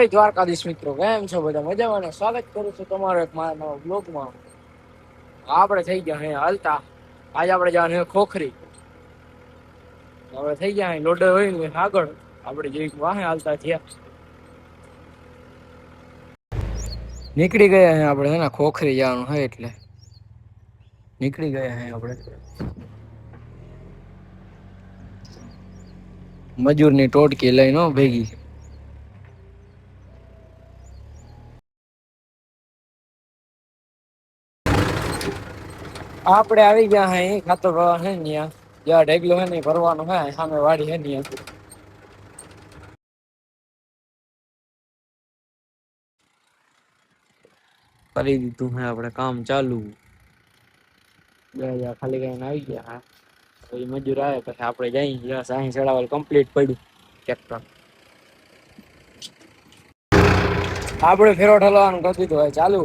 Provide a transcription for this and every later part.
દ્વારકાધીશ મિત્રો, કેમ છો બધા? મજામાં ને? સ્વાગત કરું છું તમારો એક મારા નવા બ્લોગમાં. આપણે થઈ ગયા હે હાલતા. આજે આપણે જવાનું છે ખોખરી. આપણે થઈ ગયા હે લોડર હોય ને આગળ આપણે જઈ વાહે હાલતા થયા. નીકળી ગયા હે આપણે હે ને ખોખરી જવાનું હે એટલે નીકળી ગયા હે આપણે. મજૂરની ટોટકી લઈને ભેગી. આપણે આવી ગયા હે ખાતર ભરવા હે ને જ્યાં ઢેગલો હે ને ભરવાનું હે સામે વાડી હે ને કરી દીધું હે આપણે કામ ચાલુ. ખાલી કરીને આવી ગયા હા. પછી મજૂર આવે પછી આપણે જઈ સાહી ચડાવવાનું કમ્પ્લીટ પડ્યું ટ્રેક્ટર. આપણે ફેરો ઠલવાનું કરી દીધું હોય ચાલુ.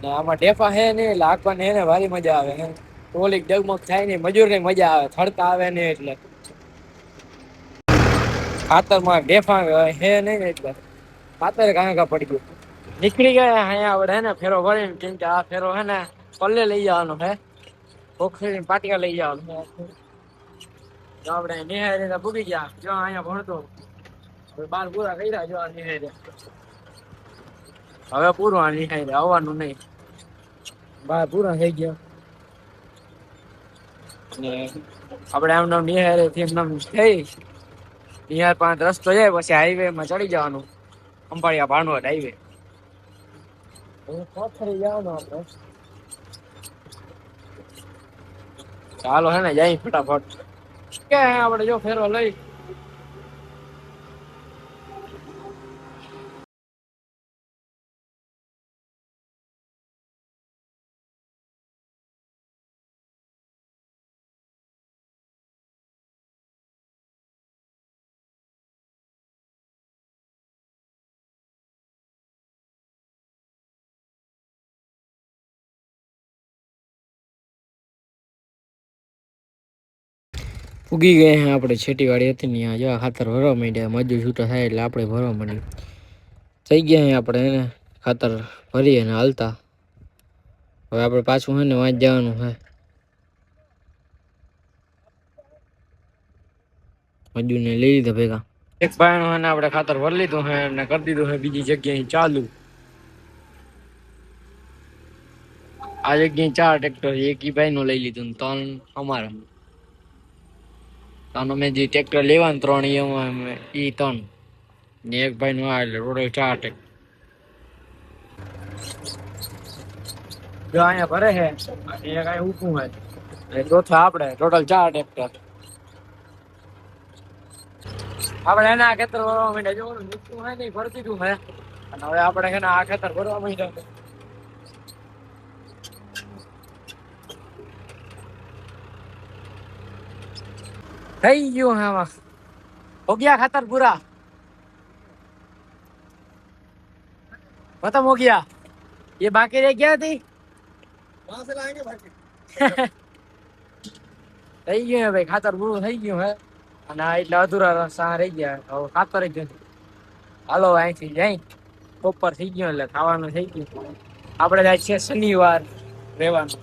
ને આમાં ઢેફા હે ને એટલે હાંકવાની હે ને ભારી મજા આવે હે. ટોલીક ડગમગ થાય ને મજૂર ને મજા આવે થડતા આવે ને એટલે ખાતરમાં ઢેફા હે નહીં ને એટલે ખાતર ઘાઘા પડી ગયું. નીકળી ગયા અહીંયા આપણે હે ને ફેરો ભરીને કેમ કે આ ફેરો હે ને પલ્લે લઈ જવાનો હે. ખોખરી પાટિયા લઈ જવાનું જો આપણે નિહાળી પૂગી ગયા જો અહીંયા ભણતો બાર પૂરા કર્યા જો નિહાળી હવે પૂરું આ નિહાળી આવવાનું નહીં. બાર પૂરા થઈ ગયા ને આપણે આમ નામ નિહાળે થી નામ થઈ નિહાળ 5 રસ્તો જાય પછી હાઈવે માં ચડી જવાનું. અંબાડિયા ભાણવડ હાઈવે ખોખરી જવાનું આપણે. ચાલો હે ને જઈ ફટાફટ કે આપણે જો ફેરો લઈ ઉગી ગયે હે આપણે છેટીવાડી હતી ને ત્યાં જો ખાતર ભરવા માંડ્યા. મજૂર છૂટા થાય એટલે આપણે ભરવા માંડીએ. થઈ ગયા હે આપણે એને ખાતર ભરી અને હાલતા. હવે આપણે પાછું હે ને વાંચ જવાનું હે. મજૂરને લઈ લીધા ભેગા. એક ભાઈ નું હે આપણે ખાતર ભરી લીધું હે અને કરી દીધું હે બીજી જગ્યાએ ચાલુ. આ જગ્યાએ 4 ટ્રેક્ટર એક ઈ ભાઈ નું લઈ લીધું ને 3 અમારા. અમે જે ટ્રેક્ટર લેવાનું 3 એમાં ઈ 3 ને એક ભાઈ નું આ એટલે ટોટલ 4 ટ્રેક્ટર. જો અહીંયા ભરે છે અને એક અહીંયા ઊભું છે એટલે ચોથા આપણે ટોટલ 4 ટ્રેક્ટર. આપણે એના આ ખેતર ભરવા માંડ્યા જો નીચું હે ને ભરી દીધું હે અને હવે આપણે છે ને આ ખેતર ભરવા માંડ્યા. થઈ ગયું હે આમાં हो गया खातर पूरा खत्म हो गया. ये बाकी रह गया थी वहां से लाएंगे बाकी થઈ ગયું હે ભાઈ ખાતર પૂરું થઈ ગયું હે અને આ એટલે અધૂરા સા રહી ગયા હવે ખાતર જ નથી. હાલો અહીંથી જઈ બપોર થઈ ગયો એટલે ખાવાનું થઈ ગયું. આપણે જાય છે શનિવાર રહેવાનું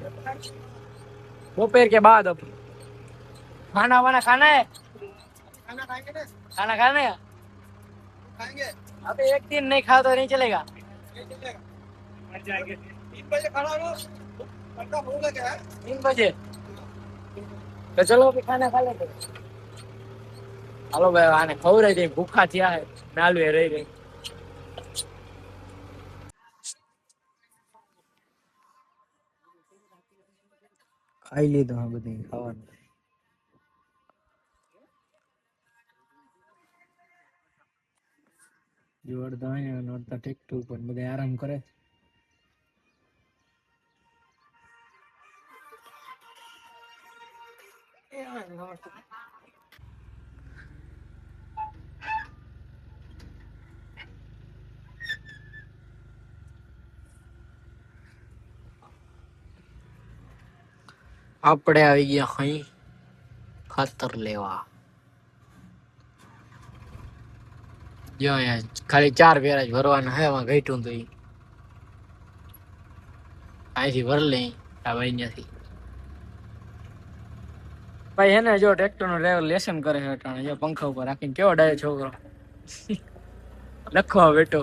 दोपहर के बाद अब खाना वाना खाना है खाना खाएंगे ना खाना खाना है खाएंगे. अबे एक दिन नहीं खाओ तो नहीं चलेगा. मर जाएंगे. 3 बजे खाना हो पक्का भूख लगे है 3 बजे तो चलो अभी खाना खा लेते. હાલો ભાઈ આને ખવડાવી દે ભૂખા થયા હે નાલવે રહી રહી. ખાઈ લીધું આ બધું ખાવાનું. જો અડધા અહીંયા અડધા ટેક્ટર ઉપર બધા આરામ કરે. આપણે આવી ગયા અહીં ખાતર લેવા. જો અહીંયા ખાલી 4 ફેરા જ ભરવાના હે, એમાં ઘટ્યું તો અહીંથી ભર લઈ આ ભાઈ ત્યાંથી. ભાઈ એને જો ટ્રેક્ટર નું ડ્રાઈવર લેસન કરે છે અટાણે, જો પંખા ઉપર રાખીને કેવો ડાયો છોકરો લખવા બેઠો.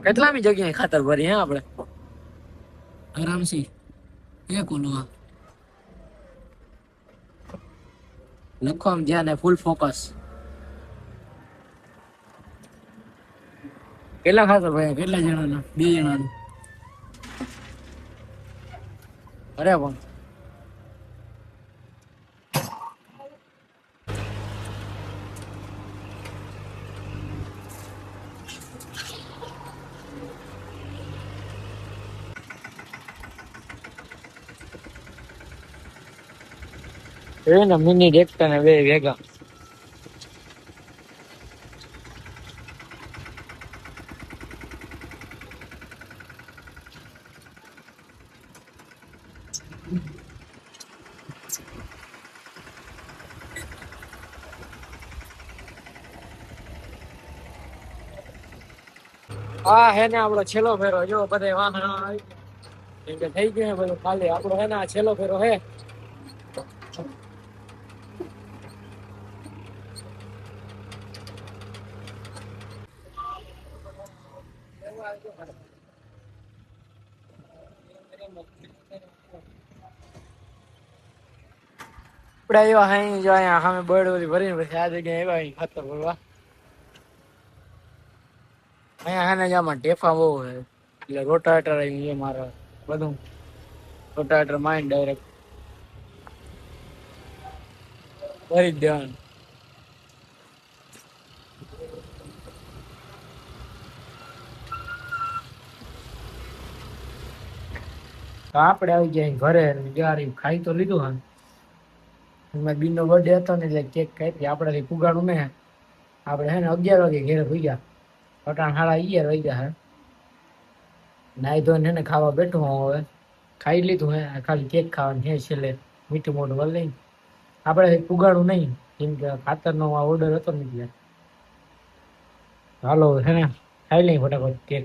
કેટલામી જગ્યાએ ખાતર ભરી હે આપણે આરામથી. એક ઓલું લખવામાં ધ્યાન હે, ફૂલ ફોકસ. કેટલા ખાતર ભાઈ, કેટલા જણાના? 2 જણાનું. અરે પણ એને મિની ટ્રેક્ટર ને 2 ભેગા. હા હે ને આપણો છેલ્લો ફેરો. જો બધે વાહન આવી કેમ કે થઈ ગયું હે બધું ખાલી. આપણો હે ને આ છેલ્લો ફેરો હે. આપણે એવા હાઈ જો અહીંયા સામે બર્ડ ઓલી ભરીને પછી આ જગ્યાએ એવા અહીં ખાતર ભરવા. અહીંયા હે ને આમાં ટેફા બહુ હે એટલે રોટાવેટર એ મારે બધું રોટાવેટર માઇન્ડ ડાયરેક્ટ ભરી જ દેવાનું. તો આપણે આવી ગયા ઘરે. ગાડી ખાઈ તો લીધું હા. એમાં બીનો બર્થડે હતો ને એટલે કેક કાપી. આપણાથી પુગાડું ને આપણે હે ને 11 વાગે ઘેરે ભૂગ્યા. અટાણ 11:30 વાગ્યા હે. નાઈ ધોઈને ને ખાવા બેઠું હું. હવે ખાઈ લીધું હે, ખાલી કેક ખાવાનું હે છેલ્લે મીઠું મોઢું વળ લઈને. આપણે પુગાડું નહીં કેમ કે ખાતરનો ઓર્ડર હતો ને એટલે. હાલો હે ને ખાઈ લઈ ફટાફટ કેક.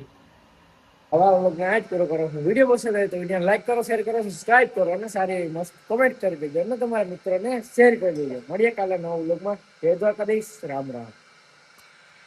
હવે લોકોને આ જ કરો. વિડીયો પસંદ આવે તો વિડીયો લાઈક કરો, શેર કરો, સબસ્ક્રાઇબ કરો અને સારી મસ્ત કોમેન્ટ કરી દેજો અને તમારા મિત્રોને શેર કરી દેજો. મળીએ કાલે નવા વ્લોગમાં. જય દ્વારકાધીશ. રામ રામ.